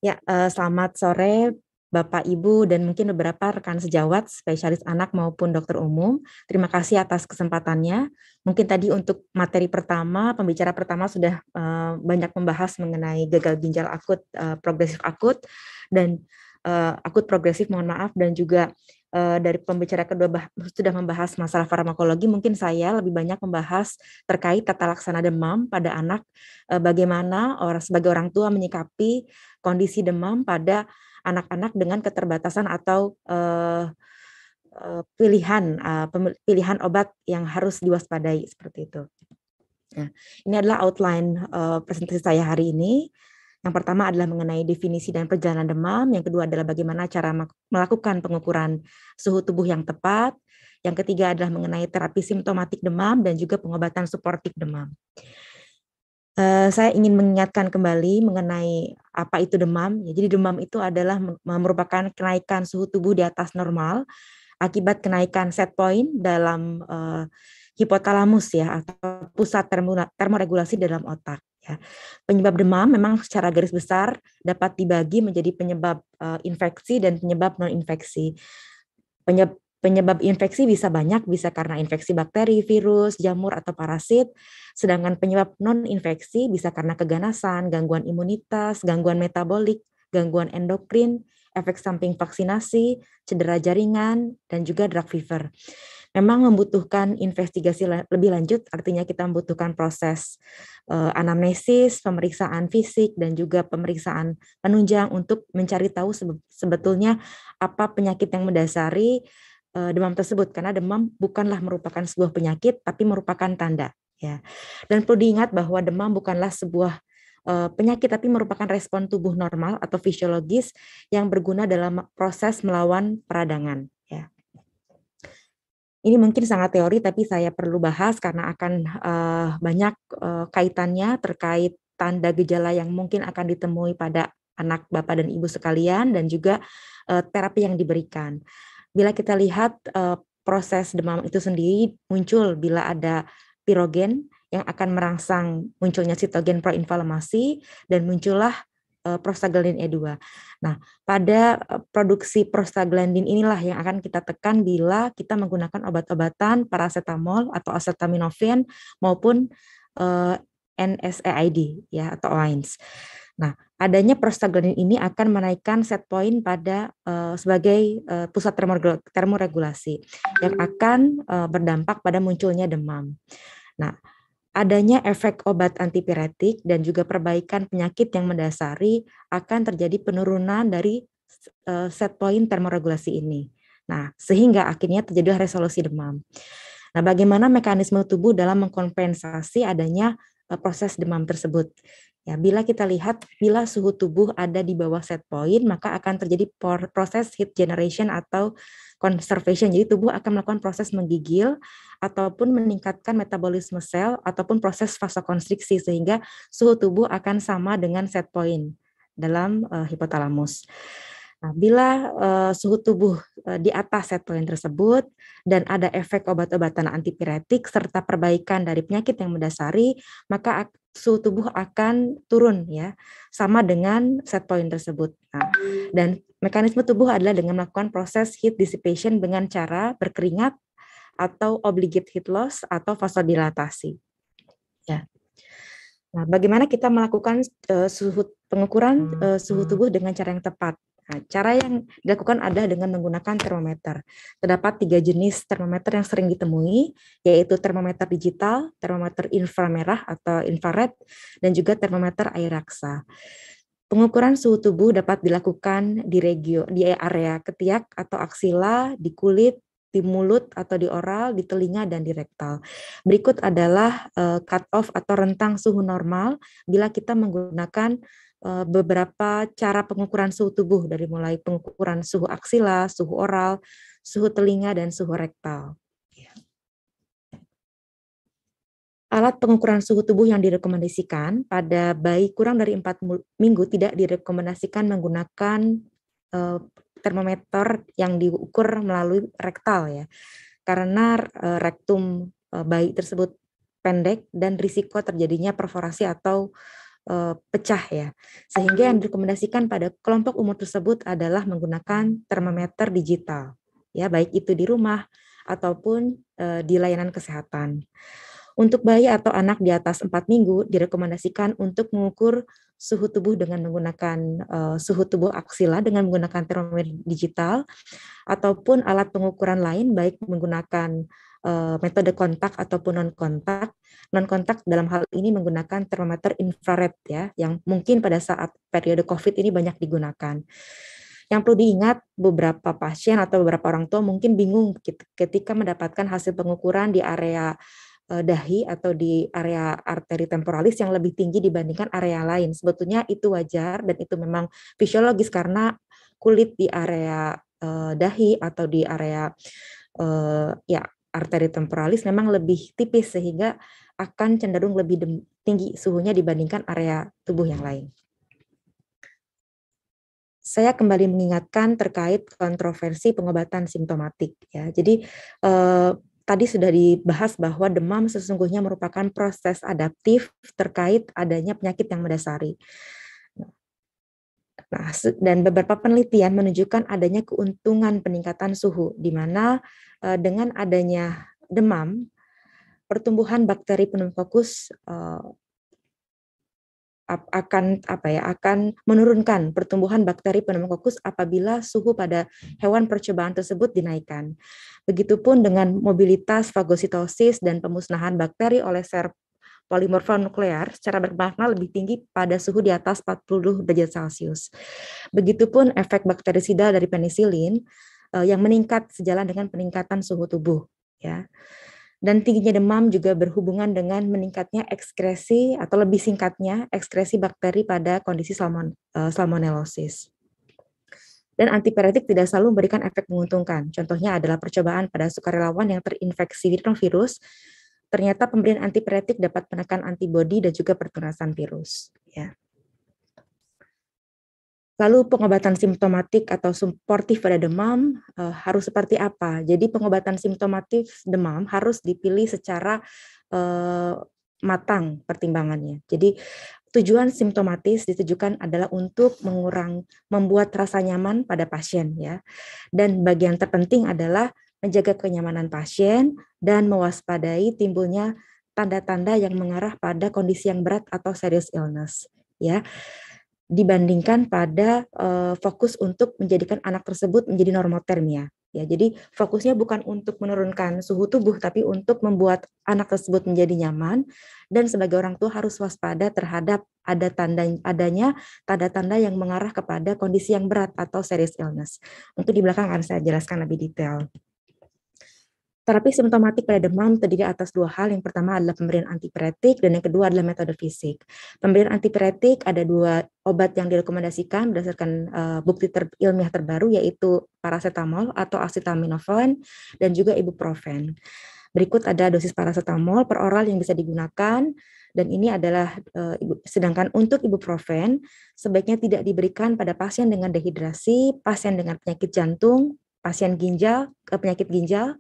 Ya, selamat sore Bapak, Ibu, dan mungkin beberapa rekan sejawat, spesialis anak maupun dokter umum. Terima kasih atas kesempatannya. Mungkin tadi untuk materi pertama, pembicara pertama sudah banyak membahas mengenai gagal ginjal akut, progresif akut, dan akut progresif, mohon maaf, dan juga dari pembicara kedua sudah membahas masalah farmakologi. Mungkin saya lebih banyak membahas terkait tata laksana demam pada anak, bagaimana sebagai orang tua menyikapi kondisi demam pada anak-anak dengan keterbatasan atau pilihan obat yang harus diwaspadai seperti itu. Nah, ini adalah outline presentasi saya hari ini. Yang pertama adalah mengenai definisi dan perjalanan demam. Yang kedua adalah bagaimana cara melakukan pengukuran suhu tubuh yang tepat. Yang ketiga adalah mengenai terapi simptomatik demam dan juga pengobatan suportif demam. Saya ingin mengingatkan kembali mengenai apa itu demam. Ya, jadi demam itu adalah merupakan kenaikan suhu tubuh di atas normal akibat kenaikan set point dalam hipotalamus ya, atau pusat termoregulasi dalam otak. Ya. Penyebab demam memang secara garis besar dapat dibagi menjadi penyebab infeksi dan penyebab non infeksi. Penyebab infeksi bisa banyak, bisa karena infeksi bakteri, virus, jamur, atau parasit. Sedangkan penyebab non-infeksi bisa karena keganasan, gangguan imunitas, gangguan metabolik, gangguan endokrin, efek samping vaksinasi, cedera jaringan, dan juga drug fever. Memang membutuhkan investigasi lebih lanjut, artinya kita membutuhkan proses anamnesis, pemeriksaan fisik, dan juga pemeriksaan penunjang untuk mencari tahu sebetulnya apa penyakit yang mendasari demam tersebut, karena demam bukanlah merupakan sebuah penyakit tapi merupakan tanda ya. Dan perlu diingat bahwa demam bukanlah sebuah penyakit tapi merupakan respon tubuh normal atau fisiologis yang berguna dalam proses melawan peradangan ya. Ini mungkin sangat teori tapi saya perlu bahas karena akan banyak kaitannya terkait tanda gejala yang mungkin akan ditemui pada anak Bapak dan Ibu sekalian dan juga terapi yang diberikan. Bila kita lihat proses demam itu sendiri muncul bila ada pirogen yang akan merangsang munculnya sitogen proinflamasi dan muncullah prostaglandin E2. Nah, pada produksi prostaglandin inilah yang akan kita tekan bila kita menggunakan obat-obatan paracetamol atau acetaminophen maupun NSAID ya atau OINS. Nah, adanya prostaglandin ini akan menaikkan set point pada sebagai pusat termoregulasi yang akan berdampak pada munculnya demam. Nah, adanya efek obat antipiretik dan juga perbaikan penyakit yang mendasari akan terjadi penurunan dari set point termoregulasi ini. Nah, sehingga akhirnya terjadi resolusi demam. Nah, bagaimana mekanisme tubuh dalam mengkompensasi adanya proses demam tersebut? Ya, bila kita lihat, bila suhu tubuh ada di bawah set point, maka akan terjadi proses heat generation atau conservation. Jadi tubuh akan melakukan proses menggigil ataupun meningkatkan metabolisme sel ataupun proses vasokonstriksi sehingga suhu tubuh akan sama dengan set point dalam hipotalamus. Nah, bila suhu tubuh di atas set point tersebut dan ada efek obat-obatan antipiretik serta perbaikan dari penyakit yang mendasari, maka suhu tubuh akan turun ya, sama dengan set point tersebut. Nah, dan mekanisme tubuh adalah dengan melakukan proses heat dissipation dengan cara berkeringat atau obligate heat loss atau vasodilatasi. Ya. Nah, bagaimana kita melakukan pengukuran suhu tubuh dengan cara yang tepat? Nah, cara yang dilakukan adalah dengan menggunakan termometer. Terdapat 3 jenis termometer yang sering ditemui, yaitu termometer digital, termometer inframerah atau infrared, dan juga termometer air raksa. Pengukuran suhu tubuh dapat dilakukan di area ketiak atau aksila, di kulit, di mulut atau di oral, di telinga, dan di rektal. Berikut adalah cut off atau rentang suhu normal bila kita menggunakan beberapa cara pengukuran suhu tubuh dari mulai pengukuran suhu aksila, suhu oral, suhu telinga, dan suhu rektal. Alat pengukuran suhu tubuh yang direkomendasikan pada bayi kurang dari 4 minggu tidak direkomendasikan menggunakan termometer yang diukur melalui rektal ya, karena rektum bayi tersebut pendek dan risiko terjadinya perforasi atau pecah ya. Sehingga yang direkomendasikan pada kelompok umur tersebut adalah menggunakan termometer digital, ya baik itu di rumah ataupun di layanan kesehatan. Untuk bayi atau anak di atas 4 minggu direkomendasikan untuk mengukur suhu tubuh dengan menggunakan suhu tubuh aksila dengan menggunakan termometer digital ataupun alat pengukuran lain baik menggunakan metode kontak ataupun non kontak. Non kontak dalam hal ini menggunakan termometer infrared ya, yang mungkin pada saat periode COVID ini banyak digunakan. Yang perlu diingat, beberapa pasien atau beberapa orang tua mungkin bingung ketika mendapatkan hasil pengukuran di area dahi atau di area arteri temporalis yang lebih tinggi dibandingkan area lain. Sebetulnya itu wajar dan itu memang fisiologis karena kulit di area dahi atau di area ya arteri temporalis memang lebih tipis sehingga akan cenderung lebih tinggi suhunya dibandingkan area tubuh yang lain. Saya kembali mengingatkan terkait kontroversi pengobatan simptomatik ya. Jadi tadi sudah dibahas bahwa demam sesungguhnya merupakan proses adaptif terkait adanya penyakit yang mendasari. Nah, dan beberapa penelitian menunjukkan adanya keuntungan peningkatan suhu, di mana dengan adanya demam, pertumbuhan bakteri pneumococcus akan menurunkan pertumbuhan bakteri pneumococcus apabila suhu pada hewan percobaan tersebut dinaikkan. Begitupun dengan mobilitas fagositosis dan pemusnahan bakteri oleh sel polimorfa nuklear secara bermakna lebih tinggi pada suhu di atas 40 derajat Celcius. Begitupun efek bakterisida dari penisilin yang meningkat sejalan dengan peningkatan suhu tubuh ya. Dan tingginya demam juga berhubungan dengan meningkatnya ekskresi atau lebih singkatnya ekskresi bakteri pada kondisi salmonellosis. Dan antipiretik tidak selalu memberikan efek menguntungkan. Contohnya adalah percobaan pada sukarelawan yang terinfeksi rhinovirus. Ternyata pemberian antipiretik dapat menekan antibodi dan juga pertunasan virus. Ya. Lalu pengobatan simptomatik atau suportif pada demam harus seperti apa? Jadi pengobatan simptomatif demam harus dipilih secara matang pertimbangannya. Jadi tujuan simptomatis ditujukan adalah untuk membuat rasa nyaman pada pasien ya. Dan bagian terpenting adalah menjaga kenyamanan pasien dan mewaspadai timbulnya tanda-tanda yang mengarah pada kondisi yang berat atau serious illness ya. Dibandingkan pada fokus untuk menjadikan anak tersebut menjadi normotermia. Ya, jadi fokusnya bukan untuk menurunkan suhu tubuh, tapi untuk membuat anak tersebut menjadi nyaman, dan sebagai orang tua harus waspada terhadap adanya tanda-tanda yang mengarah kepada kondisi yang berat atau serious illness. Untuk di belakang akan saya jelaskan lebih detail. Terapi simptomatik pada demam terdiri atas dua hal. Yang pertama adalah pemberian antipiretik dan yang kedua adalah metode fisik. Pemberian antipiretik ada dua obat yang direkomendasikan berdasarkan bukti ilmiah terbaru yaitu paracetamol atau acetaminophen dan juga ibuprofen. Berikut ada dosis paracetamol per oral yang bisa digunakan dan ini adalah sedangkan untuk ibuprofen sebaiknya tidak diberikan pada pasien dengan dehidrasi, pasien dengan penyakit jantung, pasien penyakit ginjal,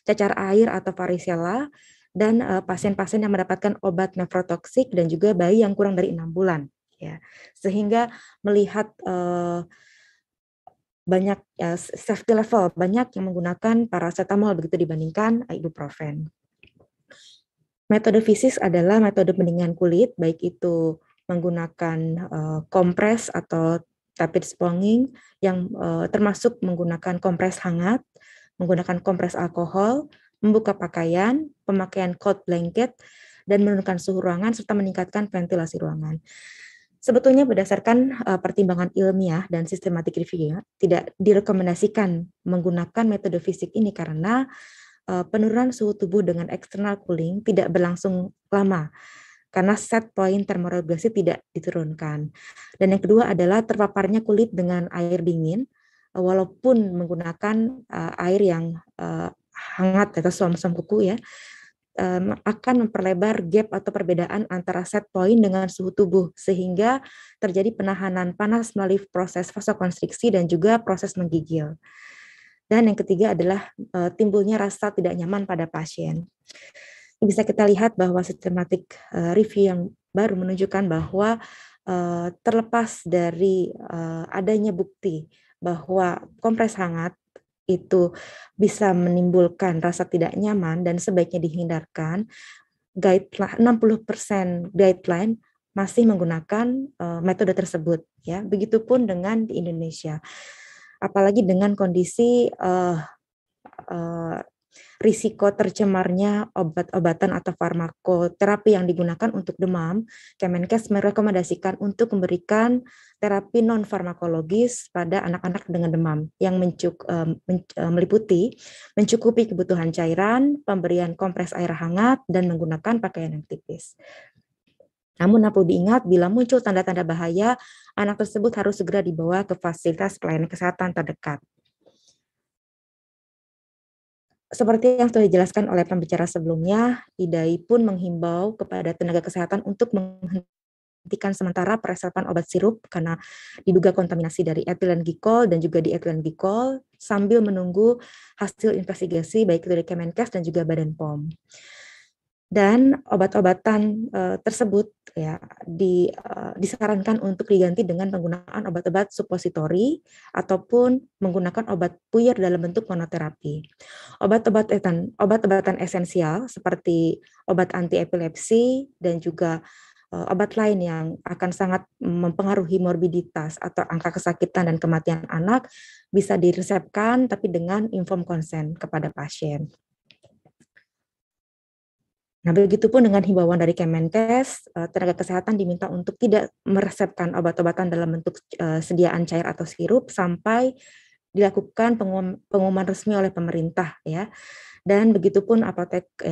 cacar air atau varicella, dan pasien-pasien yang mendapatkan obat nefrotoksik dan juga bayi yang kurang dari 6 bulan. Ya. Sehingga melihat banyak safety level, banyak yang menggunakan paracetamol begitu dibandingkan ibuprofen. Metode fisik adalah metode pendinginan kulit, baik itu menggunakan kompres atau tepid sponging yang termasuk menggunakan kompres hangat, menggunakan kompres alkohol, membuka pakaian, pemakaian coat blanket, dan menurunkan suhu ruangan serta meningkatkan ventilasi ruangan. Sebetulnya berdasarkan pertimbangan ilmiah dan sistematik review, tidak direkomendasikan menggunakan metode fisik ini karena penurunan suhu tubuh dengan external cooling tidak berlangsung lama karena set point termoregulasi tidak diturunkan. Dan yang kedua adalah terpaparnya kulit dengan air dingin, walaupun menggunakan air yang hangat atau suam-suam kuku ya, akan memperlebar gap atau perbedaan antara set point dengan suhu tubuh sehingga terjadi penahanan panas melalui proses vasokonstriksi dan juga proses menggigil. Dan yang ketiga adalah timbulnya rasa tidak nyaman pada pasien. Bisa kita lihat bahwa sistematik review yang baru menunjukkan bahwa terlepas dari adanya bukti bahwa kompres hangat itu bisa menimbulkan rasa tidak nyaman dan sebaiknya dihindarkan, 60% guideline masih menggunakan metode tersebut, ya. Begitupun dengan di Indonesia. Apalagi dengan kondisi risiko tercemarnya obat-obatan atau farmakoterapi yang digunakan untuk demam, Kemenkes merekomendasikan untuk memberikan terapi non-farmakologis pada anak-anak dengan demam yang meliputi mencukupi kebutuhan cairan, pemberian kompres air hangat, dan menggunakan pakaian yang tipis. Namun perlu diingat, bila muncul tanda-tanda bahaya, anak tersebut harus segera dibawa ke fasilitas pelayanan kesehatan terdekat. Seperti yang sudah dijelaskan oleh pembicara sebelumnya, IDAI pun menghimbau kepada tenaga kesehatan untuk menghentikan sementara peresepan obat sirup karena diduga kontaminasi dari etilen glikol dan juga dietilen glikol sambil menunggu hasil investigasi baik dari Kemenkes dan juga Badan POM. Dan obat-obatan tersebut ya disarankan untuk diganti dengan penggunaan obat-obat supositori ataupun menggunakan obat puyer dalam bentuk monoterapi. Obat-obatan esensial seperti obat anti epilepsi dan juga obat lain yang akan sangat mempengaruhi morbiditas atau angka kesakitan dan kematian anak bisa diresepkan tapi dengan informed consent kepada pasien. Nah, begitupun dengan himbauan dari Kemenkes, tenaga kesehatan diminta untuk tidak meresepkan obat-obatan dalam bentuk sediaan cair atau sirup sampai dilakukan pengumuman resmi oleh pemerintah, ya. Dan begitupun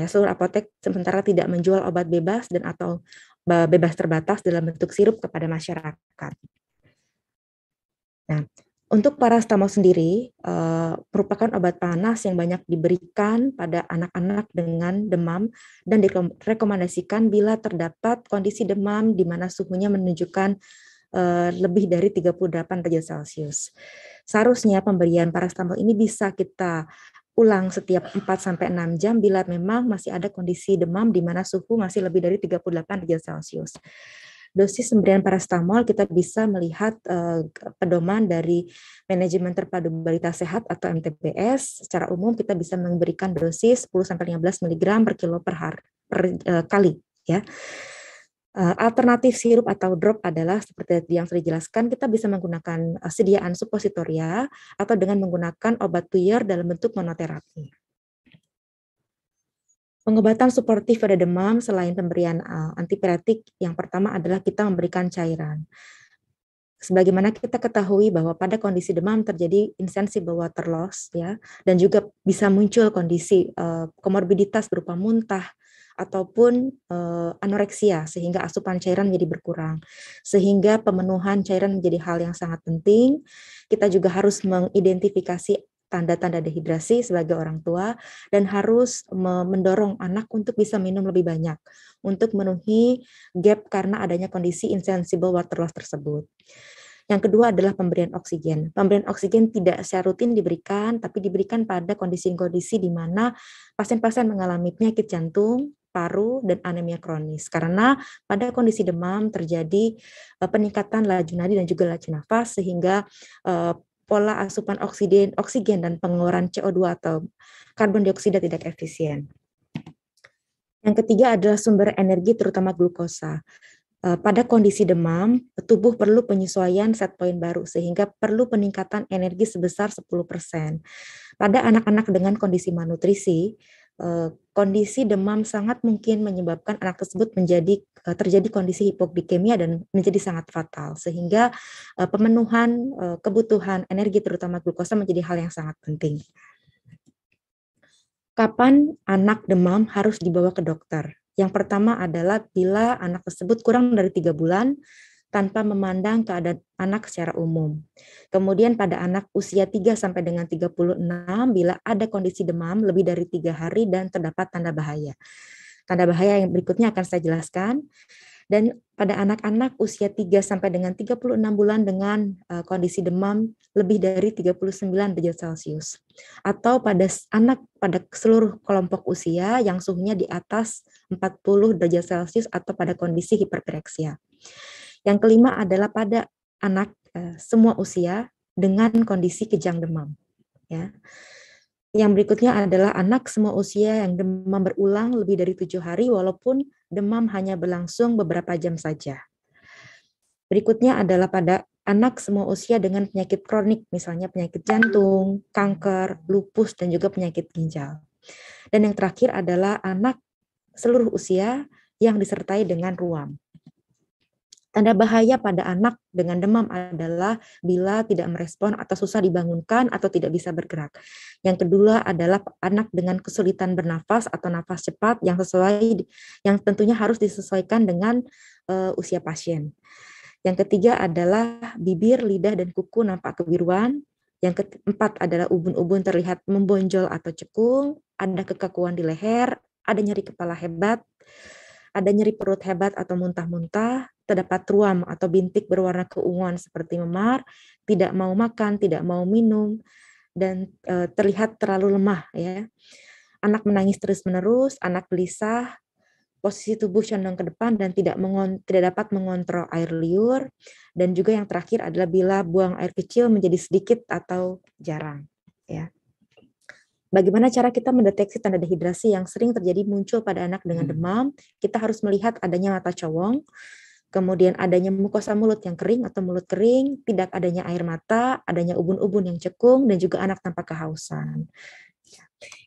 seluruh apotek sementara tidak menjual obat bebas dan atau bebas terbatas dalam bentuk sirup kepada masyarakat. Nah, untuk paracetamol sendiri merupakan obat panas yang banyak diberikan pada anak-anak dengan demam dan direkomendasikan bila terdapat kondisi demam di mana suhunya menunjukkan lebih dari 38 derajat Celcius. Seharusnya pemberian paracetamol ini bisa kita ulang setiap 4-6 jam bila memang masih ada kondisi demam di mana suhu masih lebih dari 38 derajat Celcius. Dosis pemberian paracetamol kita bisa melihat pedoman dari Manajemen Terpadu Balita Sehat atau MTBS. Secara umum kita bisa memberikan dosis 10-15 mg per kilo per kali, ya. Alternatif sirup atau drop adalah seperti yang sudah dijelaskan, kita bisa menggunakan sediaan supositoria atau dengan menggunakan obat puyer dalam bentuk monoterapi. Pengobatan suportif pada demam selain pemberian antipiretik, yang pertama adalah kita memberikan cairan. Sebagaimana kita ketahui bahwa pada kondisi demam terjadi insensible water loss, ya, dan juga bisa muncul kondisi komorbiditas berupa muntah ataupun anoreksia sehingga asupan cairan menjadi berkurang. Sehingga pemenuhan cairan menjadi hal yang sangat penting. Kita juga harus mengidentifikasi tanda-tanda dehidrasi sebagai orang tua dan harus mendorong anak untuk bisa minum lebih banyak untuk memenuhi gap karena adanya kondisi insensible water loss tersebut. Yang kedua adalah pemberian oksigen. Pemberian oksigen tidak secara rutin diberikan, tapi diberikan pada kondisi-kondisi di mana pasien-pasien mengalami penyakit jantung, paru, dan anemia kronis. Karena pada kondisi demam terjadi peningkatan laju nadi dan juga laju nafas sehingga pola asupan oksigen dan pengeluaran CO2 atau karbon dioksida tidak efisien. Yang ketiga adalah sumber energi terutama glukosa. Pada kondisi demam, tubuh perlu penyesuaian set point baru sehingga perlu peningkatan energi sebesar 10%. Pada anak-anak dengan kondisi malnutrisi, kondisi demam sangat mungkin menyebabkan anak tersebut terjadi kondisi hipoglikemia dan menjadi sangat fatal, sehingga pemenuhan kebutuhan energi terutama glukosa menjadi hal yang sangat penting. Kapan anak demam harus dibawa ke dokter? Yang pertama adalah bila anak tersebut kurang dari 3 bulan tanpa memandang keadaan anak secara umum. Kemudian pada anak usia 3 sampai dengan 36 bila ada kondisi demam lebih dari 3 hari dan terdapat tanda bahaya. Tanda bahaya yang berikutnya akan saya jelaskan. Dan pada anak-anak usia 3 sampai dengan 36 bulan dengan kondisi demam lebih dari 39 derajat Celcius. Atau pada seluruh kelompok usia yang suhunya di atas 40 derajat Celcius atau pada kondisi hiperpireksia. Yang kelima adalah pada anak semua usia dengan kondisi kejang demam. Ya. Yang berikutnya adalah anak semua usia yang demam berulang lebih dari 7 hari walaupun demam hanya berlangsung beberapa jam saja. Berikutnya adalah pada anak semua usia dengan penyakit kronik, misalnya penyakit jantung, kanker, lupus, dan juga penyakit ginjal. Dan yang terakhir adalah anak seluruh usia yang disertai dengan ruam. Tanda bahaya pada anak dengan demam adalah bila tidak merespon atau susah dibangunkan atau tidak bisa bergerak. Yang kedua adalah anak dengan kesulitan bernafas atau nafas cepat yang tentunya harus disesuaikan dengan usia pasien. Yang ketiga adalah bibir, lidah, dan kuku nampak kebiruan. Yang keempat adalah ubun-ubun terlihat membonjol atau cekung, ada kekakuan di leher, ada nyeri kepala hebat, ada nyeri perut hebat atau muntah-muntah, terdapat ruam atau bintik berwarna keunguan seperti memar, tidak mau makan, tidak mau minum, dan terlihat terlalu lemah. Ya. Anak menangis terus-menerus, anak gelisah, posisi tubuh condong ke depan dan tidak dapat mengontrol air liur, dan juga yang terakhir adalah bila buang air kecil menjadi sedikit atau jarang. Ya. Bagaimana cara kita mendeteksi tanda dehidrasi yang sering terjadi muncul pada anak dengan demam? Kita harus melihat adanya mata cowong, kemudian adanya mukosa mulut yang kering atau mulut kering, tidak adanya air mata, adanya ubun-ubun yang cekung, dan juga anak tanpa kehausan.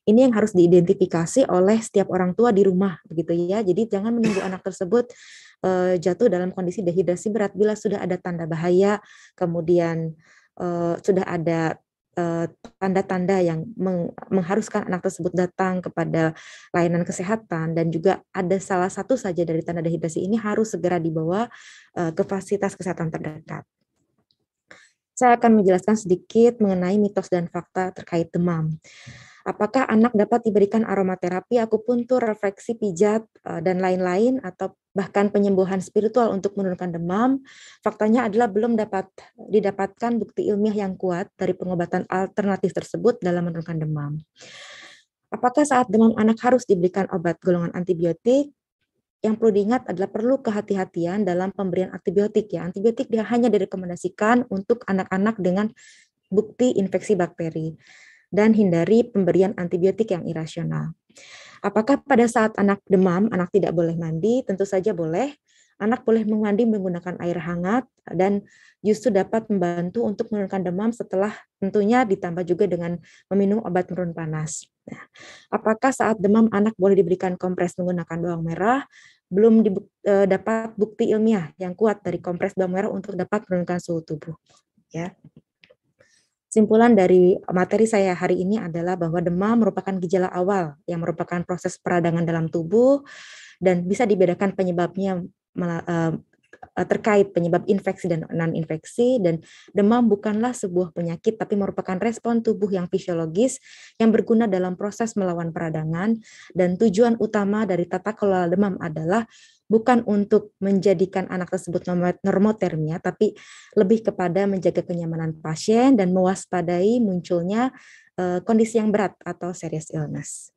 Ini yang harus diidentifikasi oleh setiap orang tua di rumah, begitu ya. Jadi jangan menunggu anak tersebut jatuh dalam kondisi dehidrasi berat bila sudah ada tanda bahaya, kemudian sudah ada tanda-tanda yang mengharuskan anak tersebut datang kepada layanan kesehatan, dan juga ada salah satu saja dari tanda dehidrasi ini harus segera dibawa ke fasilitas kesehatan terdekat. Saya akan menjelaskan sedikit mengenai mitos dan fakta terkait demam. Apakah anak dapat diberikan aromaterapi, akupuntur, refleksi, pijat, dan lain-lain, atau bahkan penyembuhan spiritual untuk menurunkan demam? Faktanya adalah belum dapat didapatkan bukti ilmiah yang kuat dari pengobatan alternatif tersebut dalam menurunkan demam. Apakah saat demam anak harus diberikan obat golongan antibiotik? Yang perlu diingat adalah perlu kehati-hatian dalam pemberian antibiotik. Ya, antibiotik hanya direkomendasikan untuk anak-anak dengan bukti infeksi bakteri, dan hindari pemberian antibiotik yang irasional. Apakah pada saat anak demam, anak tidak boleh mandi? Tentu saja boleh. Anak boleh mandi menggunakan air hangat dan justru dapat membantu untuk menurunkan demam setelah tentunya ditambah juga dengan meminum obat penurun panas. Nah, apakah saat demam anak boleh diberikan kompres menggunakan bawang merah? Belum dapat bukti ilmiah yang kuat dari kompres bawang merah untuk dapat menurunkan suhu tubuh. Ya. Simpulan dari materi saya hari ini adalah bahwa demam merupakan gejala awal yang merupakan proses peradangan dalam tubuh dan bisa dibedakan penyebabnya terkait penyebab infeksi dan non-infeksi, dan demam bukanlah sebuah penyakit tapi merupakan respon tubuh yang fisiologis yang berguna dalam proses melawan peradangan, dan tujuan utama dari tata kelola demam adalah bukan untuk menjadikan anak tersebut normotermia, tapi lebih kepada menjaga kenyamanan pasien dan mewaspadai munculnya kondisi yang berat atau serious illness.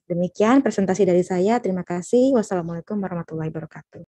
Demikian presentasi dari saya. Terima kasih. Wassalamualaikum warahmatullahi wabarakatuh.